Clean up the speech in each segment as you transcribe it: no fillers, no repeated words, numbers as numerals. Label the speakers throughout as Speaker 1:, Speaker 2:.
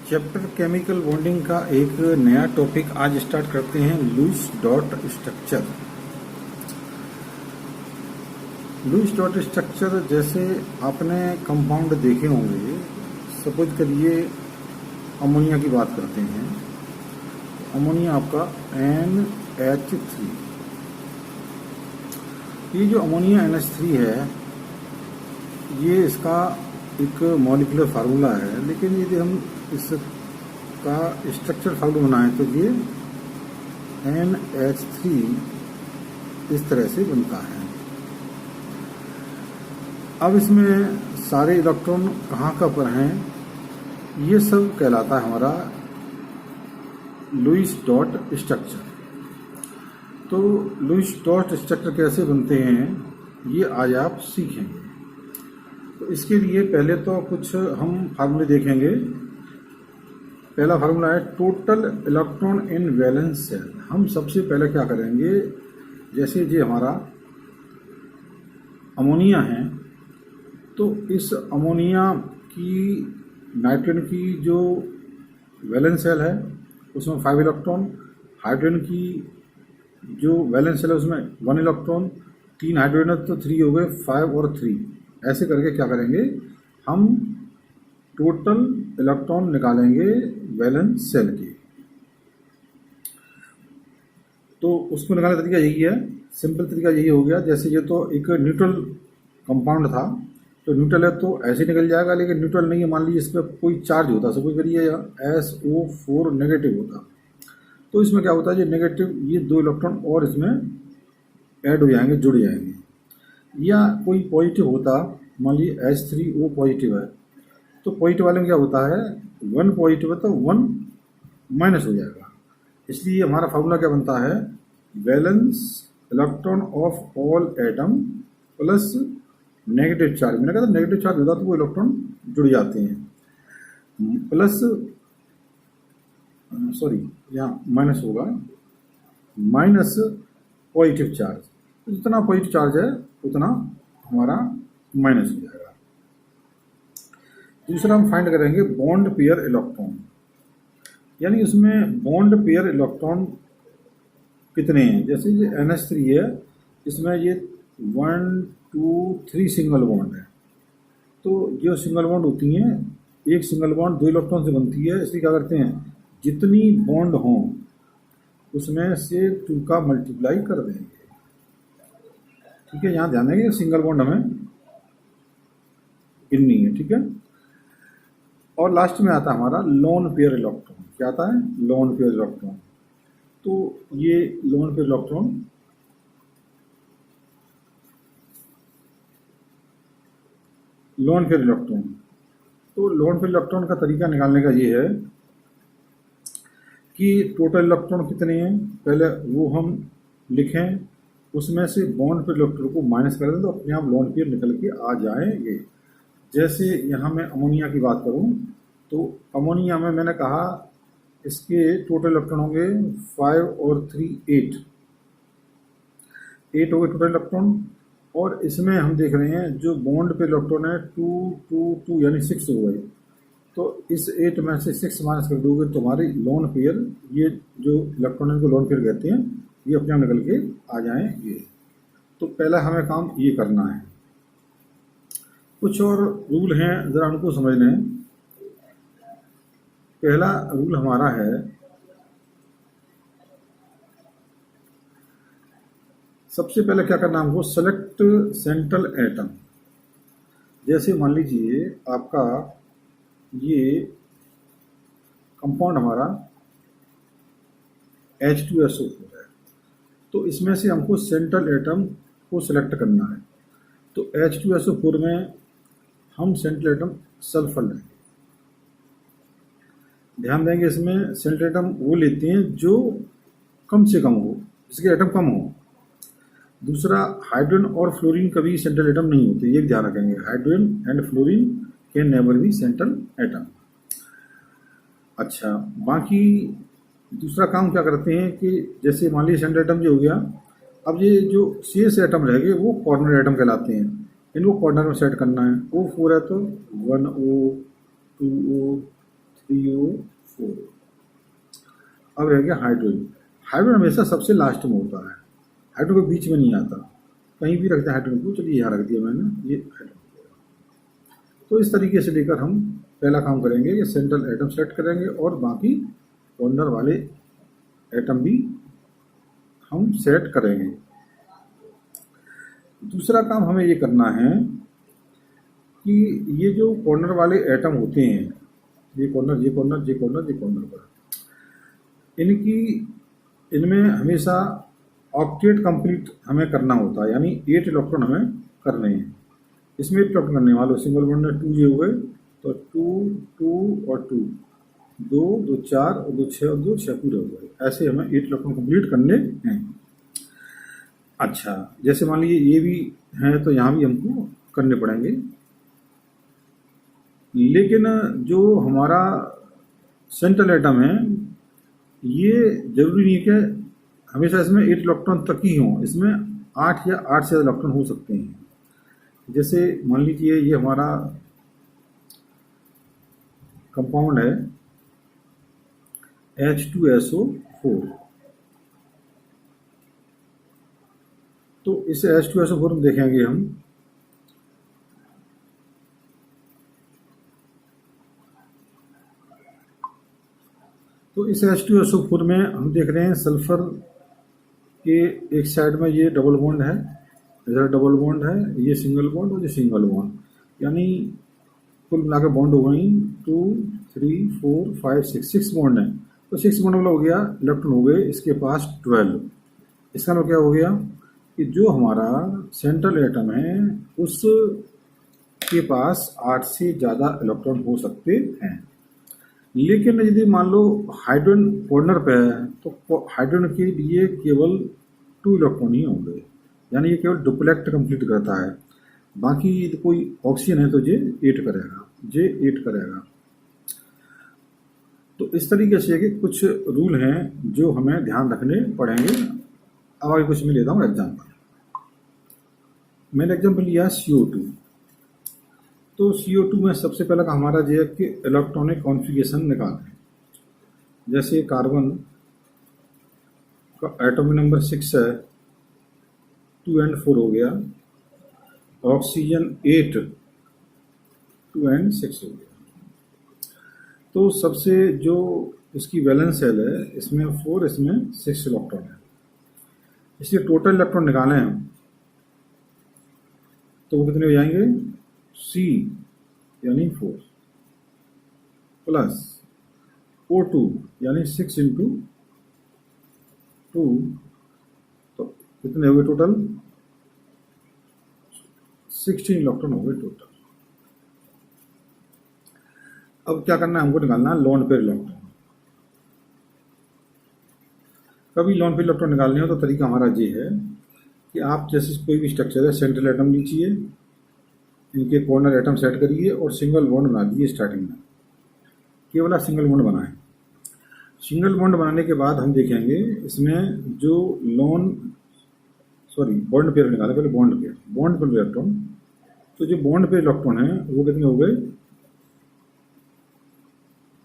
Speaker 1: Chapter chemical bonding का एक नया टॉपिक आज स्टार्ट करते हैं। Lewis dot structure. Lewis dot structure जैसे आपने कंपाउंड देखे होंगे। सपोज करिए अमोनिया की बात करते हैं। अमोनिया आपका NH3। ये जो अमोनिया NH3 है ये इसका एक मॉलिक्यूलर फार्मूला है, लेकिन यदि हम इसका स्ट्रक्चर फार्मूला बनाएं तो ये NH3 इस तरह से बनता है। अब इसमें सारे इलेक्ट्रॉन कहाँ पर हैं, ये सब कहलाता है हमारा लुईस डॉट स्ट्रक्चर। तो लुईस डॉट स्ट्रक्चर कैसे बनते हैं ये आज आप सीखेंगे। तो इसके लिए पहले तो कुछ हम फार्मूले देखेंगे। पहला फार्मूला है total electron in valence shell. हम सबसे पहले क्या करेंगे, जैसे ये हमारा अमोनिया है तो इस अमोनिया की नाइट्रोजन की जो वैलेंस सेल है उसमें 5 इलेक्ट्रॉन, हाइड्रोजन की जो वैलेंस सेल है उसमें 1 इलेक्ट्रॉन, 3 हाइड्रोजन तो 3 हो गए, 5 और 3 ऐसे करके क्या करेंगे, हम टोटल इलेक्ट्रॉन निकालेंगे वैलेंस सेल के। तो उसको निकालने का तरीका यही है, सिंपल तरीका यही हो गया। जैसे ये तो एक न्यूट्रल कंपाउंड था, तो न्यूट्रल है तो ऐसे निकल जाएगा, लेकिन न्यूट्रल नहीं है, मान लीजिए इस पर कोई चार्ज होता, सपोज करिए SO4 नेगेटिव होता, तो इसमें क्या होता है, ये नेगेटिव ये 2 इलेक्ट्रॉन और इसमें ऐड हो जाएंगे, जुड़ जाएंगे। या कोई पॉजिटिव होता, मान लीजिए H3O पॉजिटिव है, तो पॉजिटिव वाले में क्या होता है, 1 पॉजिटिव है तो 1 माइनस हो जाएगा। इसलिए हमारा फार्मूला क्या बनता है, valence electron of all atom plus negative charge. मैंने कहा था नेगेटिव चार्ज होता तो वो इलेक्ट्रॉन जुड़ जाते हैं, प्लस यहाँ माइनस होगा, माइनस पॉजिटिव चार्ज। जितना पॉजिटिव चार्ज है उतना हमारा माइनस हो जाएगा। दूसरा हम फाइंड करेंगे बॉन्ड पेयर इलेक्ट्रॉन, यानी उसमें बॉन्ड पेयर इलेक्ट्रॉन कितने हैं। जैसे ये NH3 है, इसमें ये 1 2 3 सिंगल बॉन्ड है। तो जो सिंगल बॉन्ड होती हैं, एक सिंगल बॉन्ड 2 इलेक्ट्रॉन से बनती है, इसलिए क्या करते हैं, जितनी बॉन्ड हों उसमें से 2 का मल्टीप्लाई कर देंगे। ठीक है, यहाँ ध्यान देंगे सिंगल बॉन्ड हमें गिननी है। ठीक है, और लास्ट में आता है हमारा लोन पेयर इलेक्ट्रॉन। क्या आता है, लोन पेयर इलेक्ट्रॉन। तो ये लोन पेयर इलेक्ट्रॉन तो लोन पेयर इलेक्ट्रॉन का तरीका निकालने का ये है कि टोटल इलेक्ट्रॉन कितने हैं पहले वो हम लिखें, उसमें से बॉन्ड पेयर इलेक्ट्रॉन को माइनस कर दें तो अपने आप लोन पेयर निकल के आ जाएंगे। जैसे यहाँ मैं अमोनिया की बात करूँ तो अमोनिया में मैंने कहा इसके टोटल इलेक्ट्रॉन होंगे 5 और 3 8 हो गए टोटल इलेक्ट्रॉन। और इसमें हम देख रहे हैं जो बॉन्ड पे इलेक्ट्रॉन है 2 2 2 यानी 6 हो गए। तो इस 8 में से 6 माइनस कर दोगे तो हमारी लोन पेयर, ये जो इलेक्ट्रॉन है को लोन पेयर कहते हैं, ये अपने आप निकल के आ जाएंगे। तो पहला हमें काम ये करना है। कुछ और रूल हैं, ज़रा उनको समझ लें। पहला रूल हमारा है, सबसे पहले क्या करना है हमको, सेलेक्ट सेंट्रल एटम। जैसे मान लीजिए आपका ये कंपाउंड हमारा H2SO4 है, तो इसमें से हमको सेंट्रल एटम को सिलेक्ट करना है। तो H2SO4 में हम सेंट्रल एटम सल्फर लेंगे। ध्यान देंगे इसमें सेंट्रल एटम वो लेते हैं जो कम से कम हो, जिसके एटम कम हो। दूसरा, हाइड्रोजन और फ्लोरीन कभी सेंट्रल एटम नहीं होते, ये ध्यान रखेंगे। Hydrogen and fluorine can never be central atom. अच्छा, बाकी दूसरा काम क्या करते हैं कि जैसे मान लीजिए सेंट्रल एटम ये हो गया, अब ये जो शेष एटम रह गए वो कॉर्नर एटम कहलाते हैं। इनको कॉर्नर में सेट करना है। O4 है तो 1O 2O CO4। अब रह गया हाइड्रोजन। हाइड्रोजन हमेशा सबसे लास्ट में होता है, हाइड्रोजन के बीच में नहीं आता, कहीं भी रखते हैं हाइड्रोजन को। चलिए यहाँ रख दिया मैंने, ये हाइड्रोजन। तो इस तरीके से लेकर हम पहला काम करेंगे कि सेंट्रल एटम सेलेक्ट करेंगे और बाकी कॉर्नर वाले एटम भी हम सेलेक्ट करेंगे। दूसरा काम हमें ये करना है कि ये जो कॉर्नर वाले एटम होते हैं, ये कॉर्नर, ये कॉर्नर, ये कॉर्नर, ये कॉर्नर पर, इनमें हमेशा ऑक्टेट कंप्लीट हमें करना होता है, यानी 8 इलेक्ट्रॉन हमें करने हैं। इसमें 8 इलेक्ट्रॉन करने वाले सिंगल बॉन्ड में 2 ये हुए, तो 2 2 और 2, 2 2 4 और 2 6 और 2 6 पूरे हो गए। ऐसे हमें 8 इलेक्ट्रॉन कंप्लीट करने हैं। अच्छा, जैसे मान लीजिए ये भी हैं तो यहाँ भी हमको करने पड़ेंगे, लेकिन जो हमारा सेंट्रल एटम है ये जरूरी नहीं कि हमेशा इसमें 8 इलेक्ट्रॉन तक ही हों, इसमें 8 या 8 से ज़्यादा इलेक्ट्रॉन हो सकते हैं। जैसे मान लीजिए ये हमारा कंपाउंड है H2SO4, तो इस H2SO4 में देखेंगे हम तो इस H2SO4 में हम देख रहे हैं सल्फर के एक साइड में ये डबल बॉन्ड है, इधर डबल बॉन्ड है, ये सिंगल बॉन्ड और ये सिंगल बॉन्ड, यानी कुल मिलाकर बॉन्ड हो गई 2 3 4 5 6 बॉन्ड है। तो 6 बॉन्ड वाला हो गया, इलेक्ट्रॉन हो गए इसके पास 12। इसका मतलब क्या हो गया कि जो हमारा सेंट्रल एटम है उसके पास 8 से ज़्यादा इलेक्ट्रॉन हो सकते हैं। लेकिन यदि मान लो हाइड्रोजन कॉर्नर पे है तो हाइड्रोजन के लिए केवल 2 इलेक्ट्रॉन ही होंगे, यानी ये केवल डुप्लेक्ट कंप्लीट करता है। बाकी यदि कोई ऑक्सीजन है तो ये 8 करेगा, ये 8 करेगा। तो इस तरीके से कि कुछ रूल हैं जो हमें ध्यान रखने पड़ेंगे। अब आगे कुछ मैं लेता हूँ एग्जाम्पल। मैंने एग्जाम्पल लिया CO2। तो CO2 में सबसे पहला का हमारा जो है कि इलेक्ट्रॉनिक कॉन्फ़िगरेशन निकालें। जैसे कार्बन का एटॉमिक नंबर 6 है, 2 and 4 हो गया, ऑक्सीजन 8 2 and 6 हो गया। तो सबसे जो इसकी वैलेंस सेल है इसमें 4, इसमें 6 इलेक्ट्रॉन है, इसलिए टोटल इलेक्ट्रॉन निकालें हम तो वो कितने हो जाएंगे, C यानी 4 प्लस O2 यानी 6 इंटू 2, तो कितने हो गए टोटल, 16 इलेक्ट्रॉन हो गए टोटल। अब क्या करना है, हमको निकालना है लोन पेयर इलेक्ट्रॉन। कभी लोन पेयर इलेक्ट्रॉन निकालने हो तो तरीका हमारा ये है कि आप जैसे कोई भी स्ट्रक्चर है, सेंट्रल एटम लीजिए, इनके कॉर्नर एटम सेट करिए और सिंगल बॉन्ड बना दीजिए। स्टार्टिंग में केवल आप सिंगल बॉन्ड बनाएं। सिंगल बॉन्ड बनाने के बाद हम देखेंगे इसमें जो बॉन्ड पेयर निकाले, पहले बॉन्ड पेयर इलेक्ट्रॉन। तो जो बॉन्ड पेयर इलेक्ट्रॉन है वो कितने हो गए,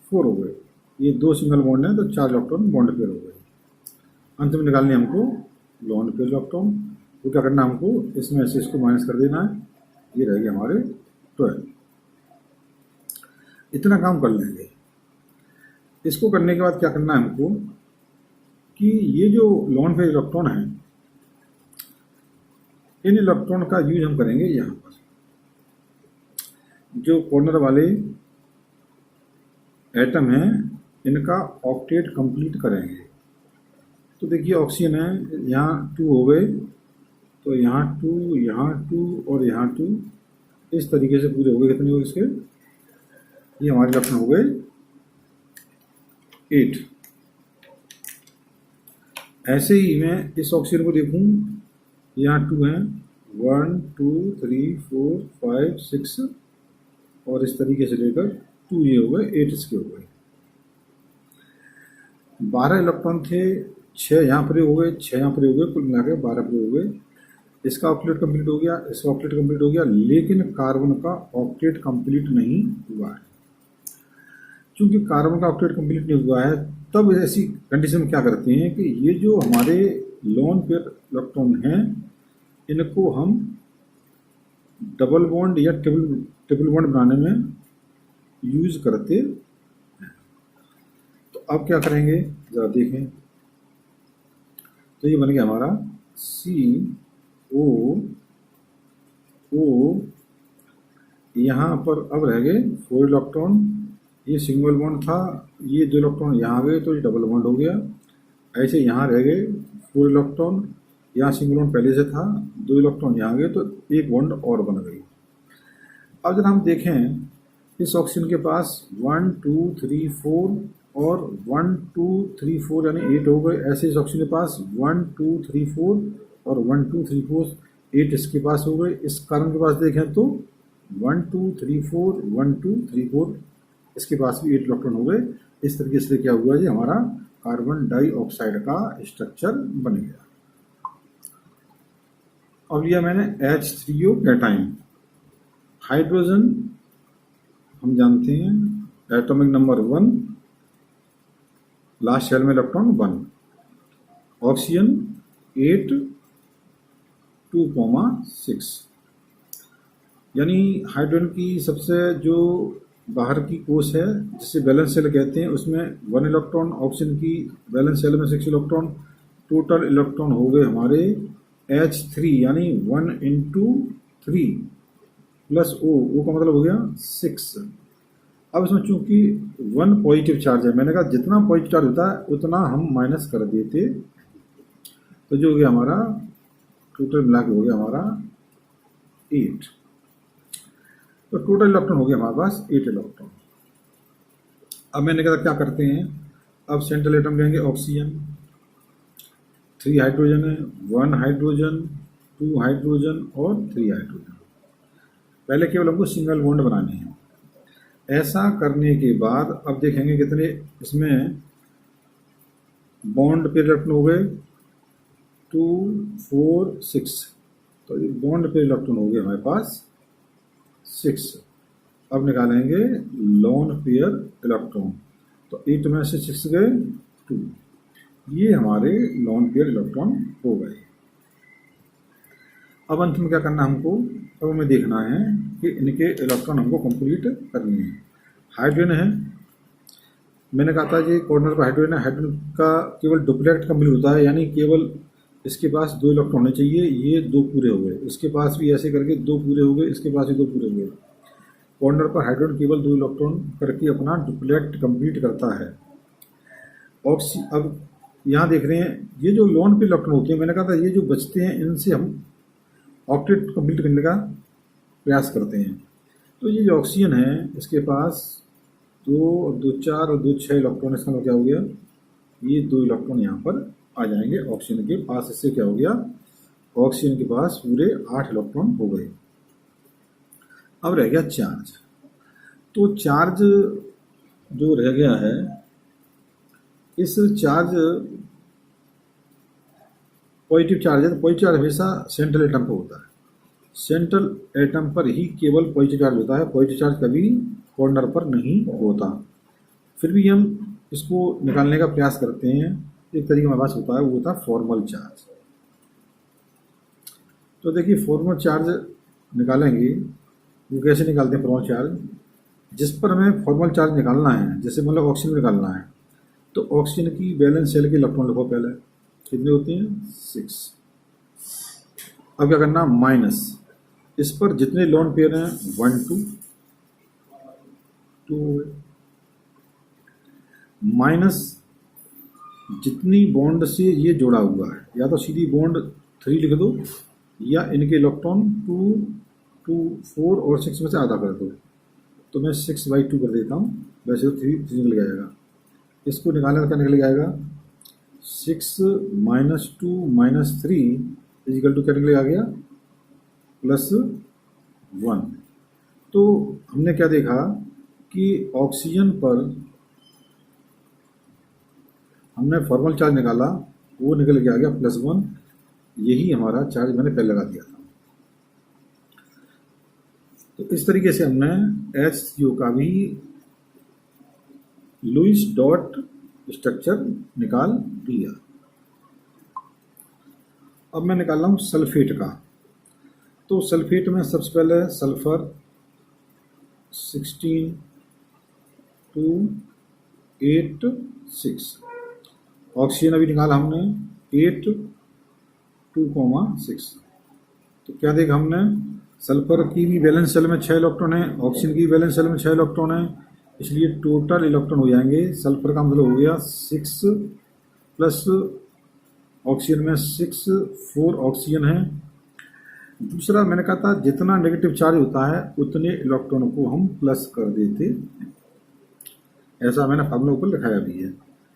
Speaker 1: 4 हो गए। ये 2 सिंगल बॉन्ड है तो 4 इलेक्ट्रॉन बॉन्ड पेयर हो गए। अंत में निकालने हमको लोन पेयर इलेक्ट्रॉन। तो क्या करना, हमको इसमें से इसको माइनस कर देना है, ये रह गया हमारे 12। इतना काम कर लेंगे। इसको करने के बाद क्या करना है हमको कि ये जो लोन पेयर इलेक्ट्रॉन है, इन इलेक्ट्रॉन का यूज हम करेंगे यहाँ पर, जो कॉर्नर वाले एटम हैं इनका ऑक्टेट कंप्लीट करेंगे। तो देखिए ऑक्सीजन है, यहाँ 2 हो गए, तो यहाँ 2, यहाँ 2 और यहाँ 2, इस तरीके से पूरे हो गए। कितने हो गए इसके, ये हमारे इलेक्ट्रॉन हो गए 8। ऐसे ही मैं इस ऑक्सीजन को देखूं, यहाँ 2 हैं, 1 2 3 4 5 6 और इस तरीके से लेकर 2 ये हो गए, 8 इसके हो गए। 12 इलेक्ट्रॉन थे, 6 यहाँ पर हो गए, 6 यहाँ पर हो गए, कुल मिलाकर 12 पर हो गए। इसका ऑक्टेट कंप्लीट हो गया, इसका ऑक्टेट कंप्लीट हो गया, लेकिन कार्बन का ऑक्टेट कंप्लीट नहीं हुआ है। चूंकि कार्बन का ऑक्टेट कंप्लीट नहीं हुआ है, तब ऐसी कंडीशन में क्या करते हैं कि ये जो हमारे लोन पेयर इलेक्ट्रॉन हैं, इनको हम डबल बॉन्ड या ट्रिपल बॉन्ड बनाने में यूज करते हैं। तो अब क्या करेंगे जरा देखें। तो ये बन गया हमारा COO, यहाँ पर अब रह गए 4 इलेक्ट्रॉन, ये सिंगल बॉन्ड था, ये 2 इलेक्ट्रॉन यहाँ आ गए तो ये डबल बॉन्ड हो गया। ऐसे यहाँ रह गए 4 इलेक्ट्रॉन, यहाँ सिंगल बॉन्ड पहले से था, 2 इलेक्ट्रॉन यहाँ आ गए तो एक बॉन्ड और बन गई। अब जब हम देखें इस ऑक्सीजन के पास 1 2 3 4 और 1 2 3 4 यानी 8 हो गए। ऐसे इस ऑक्सीजन के पास 1 2 3 4 और 1 2 3 4 8 इसके पास हो गए। इस कार्बन के पास देखें तो 1 2 3 4 1 2 3 4 इसके पास भी 8 इलेक्ट्रॉन हो गए। इस तरीके से क्या हुआ जी, हमारा कार्बन डाइऑक्साइड का स्ट्रक्चर बन गया। अब लिया मैंने H3O कैटाइन। हाइड्रोजन हम जानते हैं एटॉमिक नंबर 1, लास्ट शेल में इलेक्ट्रॉन 1। ऑक्सीजन 8 2,6, यानी हाइड्रोजन की सबसे जो बाहर की कोश है जिसे बैलेंस सेल कहते हैं, उसमें 1 इलेक्ट्रॉन, ऑक्सीजन की बैलेंस सेल में 6 इलेक्ट्रॉन, टोटल इलेक्ट्रॉन हो गए हमारे H3 यानी 1 × 3 प्लस O का मतलब हो गया 6। अब इसमें चूंकि 1 पॉजिटिव चार्ज है, मैंने कहा जितना पॉजिटिव चार्ज होता है उतना हम माइनस कर देते, तो जो हो गया हमारा टोटल मिला के हो गया हमारा 8। तो टोटल इलेक्ट्रॉन हो गया हमारे पास 8 इलेक्ट्रॉन। अब मैंने कहा क्या करते हैं, अब सेंट्रल एटम लेंगे ऑक्सीजन, 3 हाइड्रोजन है, 1 हाइड्रोजन, 2 हाइड्रोजन और 3 हाइड्रोजन। पहले केवल हमको सिंगल बॉन्ड बनाने हैं। ऐसा करने के बाद अब देखेंगे कितने इसमें बॉन्ड पेयर इलेक्ट्रॉन हो गए, 2 4 6। तो ये बॉन्ड पेयर इलेक्ट्रॉन हो गए हमारे पास 6। अब निकालेंगे लोन पेयर इलेक्ट्रॉन, तो 8 में से 6 गए 2, ये हमारे लोन पेयर इलेक्ट्रॉन हो गए। अब अंत में क्या करना हमको, अब हमें देखना है कि इनके इलेक्ट्रॉन हमको कंप्लीट करनी है। हाइड्रोजन है, मैंने कहा था कि कॉर्नर पर हाइड्रोजन है, हाइड्रोजन का केवल डुप्लेट कंप्लीट होता है, यानी केवल इसके पास 2 इलेक्ट्रॉन होने चाहिए, ये 2 पूरे हो गए, इसके पास भी ऐसे करके 2 पूरे हो गए, इसके पास भी 2 पूरे हो गए। कॉर्नर पर हाइड्रोजन केवल 2 इलेक्ट्रॉन करके अपना डुप्लेट कंप्लीट करता है। अब यहाँ देख रहे हैं ये जो लोन पे इलेक्ट्रॉन होते हैं, मैंने कहा था ये जो बचते हैं इनसे हम ऑक्टेट कंप्लीट करने का प्रयास करते हैं। तो ये जो ऑक्सीजन है इसके पास 2 और 2 4 और 2 6 इलेक्ट्रॉन, इसका मतलब क्या हो गया, ये 2 इलेक्ट्रॉन यहाँ पर आ जाएंगे ऑक्सीजन के पास। इससे क्या हो गया, ऑक्सीजन के पास पूरे 8 इलेक्ट्रॉन हो गए। अब रह गया चार्ज। तो चार्ज जो रह गया है, इस चार्ज पॉजिटिव चार्ज है, तो पॉजिटिव चार्ज हमेशा सेंट्रल एटम पर होता है। सेंट्रल एटम पर ही केवल पॉजिटिव चार्ज होता है, पॉजिटिव चार्ज कभी कॉर्नर पर नहीं होता। फिर भी हम इसको निकालने का प्रयास करते हैं। एक तरीका हमारे पास होता है, वो होता है फॉर्मल चार्ज। तो देखिए फॉर्मल चार्ज निकालेंगे, वो कैसे निकालते हैं फॉर्मल चार्ज, जिस पर हमें फॉर्मल चार्ज निकालना है, जैसे मतलब ऑक्सीजन निकालना है, तो ऑक्सीजन की वैलेंस शेल के इलेक्ट्रॉन लिखो पहले, कितने होते हैं 6। अब क्या करना, माइनस इस पर जितने लोन पेयर हैं 1 2 2, माइनस जितनी बॉन्ड से ये जुड़ा हुआ है, या तो सीधी बॉन्ड 3 लिख दो, या इनके इलेक्ट्रॉन 2 2 4 और 6 में से आधा कर दो। तो मैं 6/2 कर देता हूँ, वैसे तो 3 निकल जाएगा। इसको निकालने का क्या निकल जाएगा, 6 - 2 - 3 इजिकल टू क्या निकल आ गया, +1। तो हमने क्या देखा कि ऑक्सीजन पर हमने फॉर्मल चार्ज निकाला, वो निकल के आ गया +1। यही हमारा चार्ज मैंने पहले लगा दिया था। तो इस तरीके से हमने H3O का भी लुईस डॉट स्ट्रक्चर निकाल दिया। अब मैं निकाल रहा हूँ सल्फेट का। तो सल्फेट में सबसे पहले सल्फर 16 2 8 6, ऑक्सीजन अभी निकाला हमने 8 2,6। तो क्या देखा हमने, सल्फर की भी वैलेंस शेल में 6 इलेक्ट्रॉन है, ऑक्सीजन की वैलेंस शेल में 6 इलेक्ट्रॉन है, इसलिए टोटल इलेक्ट्रॉन हो जाएंगे सल्फर का मतलब हो गया 6 प्लस ऑक्सीजन में 6 4 ऑक्सीजन है। दूसरा मैंने कहा था जितना नेगेटिव चार्ज होता है उतने इलेक्ट्रॉन को हम प्लस कर देते हैं, ऐसा मैंने फार्मूला ऊपर लिखाया भी है।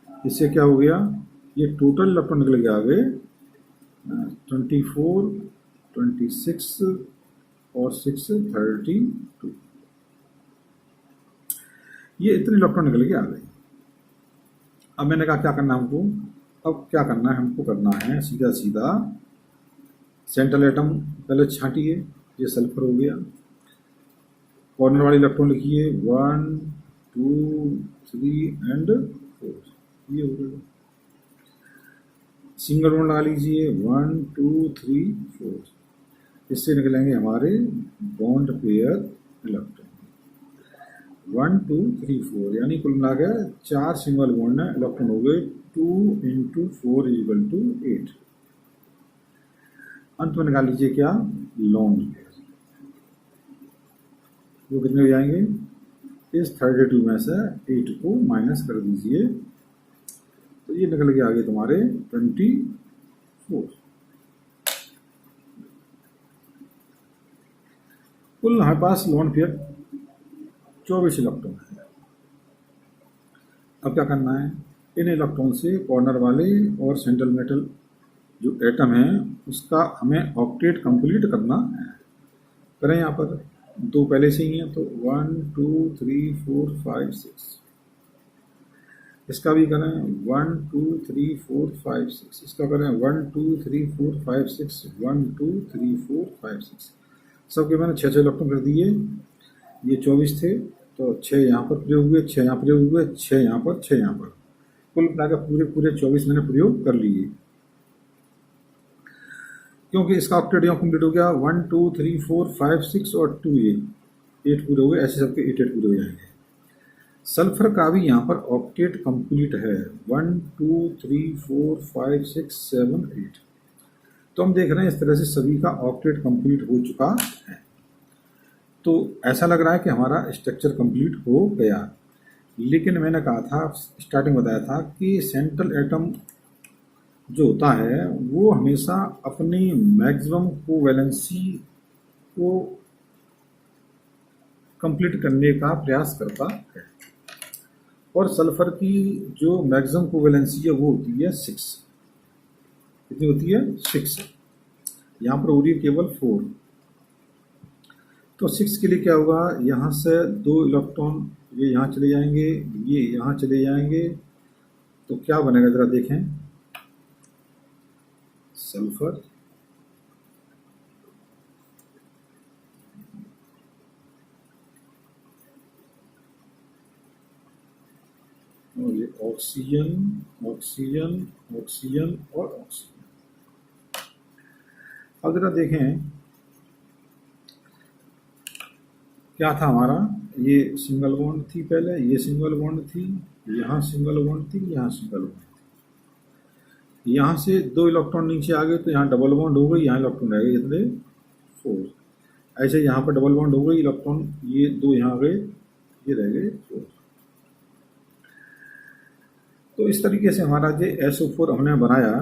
Speaker 1: इससे क्या हो गया, ये टोटल इलेक्ट्रॉन निकल गया आगे 24 26 और 6 32, ये इतने इलेक्ट्रॉन निकल के आ गए। अब मैंने कहा क्या करना है हमको, अब क्या करना है हमको, करना है सीधा सीधा सेंट्रल एटम पहले छांटिए, ये सल्फर हो गया, कॉर्नर वाले इलेक्ट्रॉन लिखिए 1 2 3 एंड 4, ये हो गया। सिंगल बॉन्ड लगा लीजिए 1 2 3 4, इससे निकलेंगे हमारे बॉन्ड पेयर इलेक्ट्रॉन 1 2 3 4, यानी कुल मिला के 4 सिंगल बॉन्ड इलेक्ट्रॉन हो गए 2 × 4 = 8। अंत में निकाल लीजिए क्या, लॉन्ग पेयर, वो कितने हो जाएंगे, इस 32 में से 8 को माइनस कर दीजिए, तो ये निकल के आगे तुम्हारे 24। कुल हमारे पास लॉन्ग पेयर 24 इलेक्ट्रॉन है। अब क्या करना है, इन इलेक्ट्रॉन से कॉर्नर वाले और सेंट्रल मेटल जो एटम है उसका हमें ऑक्टेट कंप्लीट करना है। करें, यहाँ पर 2 पहले से ही हैं, तो 1 2 3 4 5 6, इसका भी करें 1 2 3 4 5 6, इसका करें 1 2 3 4 5 6 1 2 3 4 5 6, सबके मैंने 6 इलेक्ट्रॉन कर दिए। ये 24 थे, तो 6 यहाँ पर प्रयोग हुए, 6 यहाँ प्रयोग हुए, 6 यहाँ पर, 6 यहाँ पर, कुल मिलाकर पूरे 24 मैंने प्रयोग कर लिए। क्योंकि इसका ऑक्टेट यहाँ कंप्लीट हो गया 1 2 3 4 5 6 और 2 ये 8 पूरे हो गए, ऐसे सबके 8 पूरे हो जाएंगे। सल्फर का भी यहाँ पर ऑक्टेट कंप्लीट है 1 2 3 4 5 6 7 8, तो हम देख रहे हैं इस तरह से सभी का ऑक्टेट कंप्लीट हो चुका है। तो ऐसा लग रहा है कि हमारा स्ट्रक्चर कंप्लीट हो गया, लेकिन मैंने कहा था, स्टार्टिंग बताया था कि सेंट्रल एटम जो होता है वो हमेशा अपनी मैक्सिमम कोवैलेंसी को कंप्लीट करने का प्रयास करता है, और सल्फर की जो मैक्सिमम कोवैलेंसी है वो होती है 6। कितनी होती है, 6। यहाँ पर हो रही है केवल 4। तो 6 के लिए क्या होगा, यहाँ से 2 इलेक्ट्रॉन ये यहाँ चले जाएंगे, ये यहाँ चले जाएंगे, तो क्या बनेगा जरा देखें, सल्फर और ये ऑक्सीजन ऑक्सीजन ऑक्सीजन और ऑक्सीजन। अब जरा देखें क्या था हमारा, ये सिंगल बॉन्ड थी पहले, ये सिंगल बॉन्ड थी, यहाँ सिंगल बॉन्ड थी, यहाँ सिंगल बॉन्ड थी, यहाँ से 2 इलेक्ट्रॉन नीचे आ गए तो यहाँ डबल बॉन्ड हो गई, यहाँ इलेक्ट्रॉन रह गए जितने 4, ऐसे यहाँ पर डबल बॉन्ड हो गई, इलेक्ट्रॉन ये 2 यहाँ आ गए, ये रह गए 4। तो इस तरीके से हमारा जो SO4 हमने बनाया।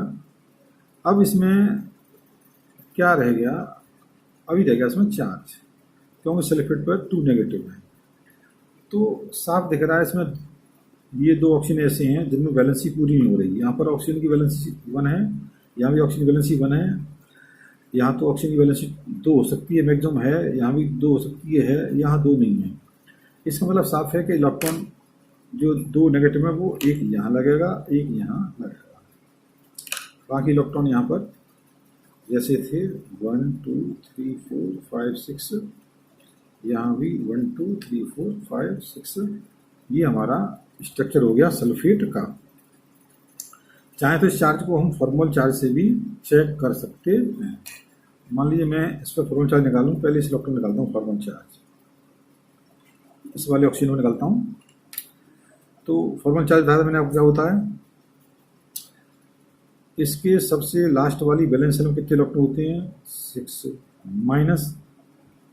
Speaker 1: अब इसमें क्या रह गया, अभी रह गया इसमें चार्ज, क्योंकि सल्फेट पर 2 नेगेटिव है, तो साफ दिख रहा है इसमें ये 2 ऑक्सीजन ऐसे हैं जिनमें वैलेंसी पूरी नहीं हो रही। यहाँ पर ऑक्सीजन की वैलेंसी 1 है, यहाँ भी ऑक्सीजन की वैलेंसी 1 है, यहाँ तो ऑक्सीजन की वैलेंसी 2 हो सकती है, मैक्सिमम है, यहाँ भी 2 हो सकती है, यहाँ 2 नहीं है। इसका मतलब साफ है कि इलेक्ट्रॉन जो 2 नेगेटिव है वो एक यहाँ लगेगा, एक यहाँ लगेगा, बाकी इलेक्ट्रॉन यहाँ पर जैसे थे 1 2 3 4 5 6, यहाँ भी 1 2 3 4 5 6, ये हमारा स्ट्रक्चर हो गया सल्फेट का। चाहे तो इस चार्ज को हम फॉर्मल चार्ज से भी चेक कर सकते हैं। मान लीजिए मैं इस पर फॉर्मल चार्ज निकालूं, पहले इस इलेक्ट्रॉन निकालता हूँ फॉर्मल चार्ज, इस वाले ऑक्सीजन में निकालता हूँ। तो फॉर्मल चार्ज बताया था मैंने आपको क्या होता है। इसके सबसे लास्ट वाली वैलेंस शेल में कितने इलेक्ट्रॉन होते हैं, 6 माइनस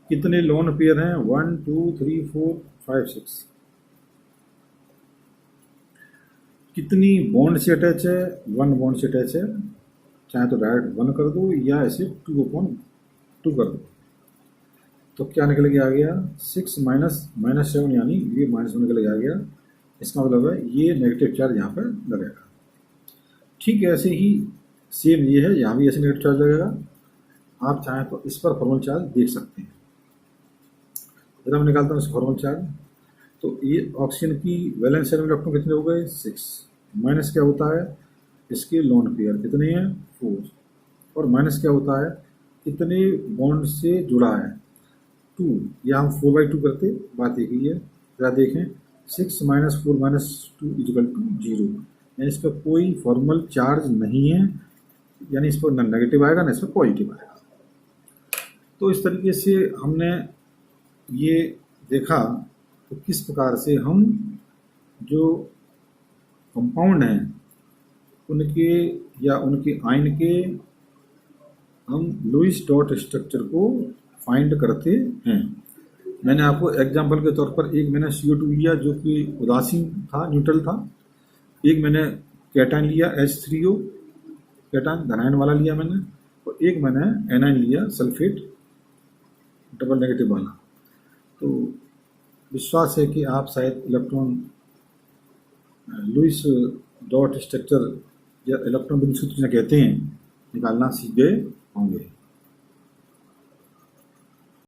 Speaker 1: कितने लोन पेयर हैं, 1 2 3 4 5 6, कितनी बॉन्ड से अटैच है, 1 बॉन्ड से अटैच है। चाहे तो डायरेक्ट 1 कर दो या ऐसे 2/2 कर दो। तो क्या निकल के आ गया, 6 माइनस 7 यानी ये -1 निकल के आ गया। इसका मतलब है ये नेगेटिव चार्ज यहाँ पर लगेगा। ठीक है, ऐसे ही सेम ये है, यहाँ भी ऐसे नेगेटिव चार्ज लगेगा। आप चाहें तो इस पर फॉर्मल चार्ज देख सकते हैं। जरा मैं निकालता हूँ इस फॉर्मल चार्ज। तो ये ऑक्सीजन की वैलेंस शेल में इलेक्ट्रॉन कितने हो गए, 6 माइनस क्या होता है, इसके लोन पेयर कितने हैं, 4, और माइनस क्या होता है, कितने बॉन्ड से जुड़ा है, 2, या हम 4/2 करते, बात एक ही है। जरा देखें, 6 - 4 - 2 = 0, यानी इस पर कोई फॉर्मल चार्ज नहीं है, यानी इस पर न नेगेटिव आएगा ना इस पर पॉजिटिव आएगा। तो इस तरीके से हमने ये देखा तो किस प्रकार से हम जो कंपाउंड हैं उनके या उनके आयन के हम लुईस डॉट स्ट्रक्चर को फाइंड करते हैं। मैंने आपको एग्जांपल के तौर पर एक मैंने CO2 लिया जो कि उदासीन था, न्यूट्रल था। एक मैंने कैटायन लिया H3O, कैटायन धनायन वाला लिया मैंने, और एक मैंने एनायन लिया सल्फेट डबल नेगेटिव वाला। तो विश्वास है कि आप शायद इलेक्ट्रॉन लुईस डॉट स्ट्रक्चर या इलेक्ट्रॉन बिंदु सूत्र जिन्हें कहते हैं निकालना सीख गए होंगे।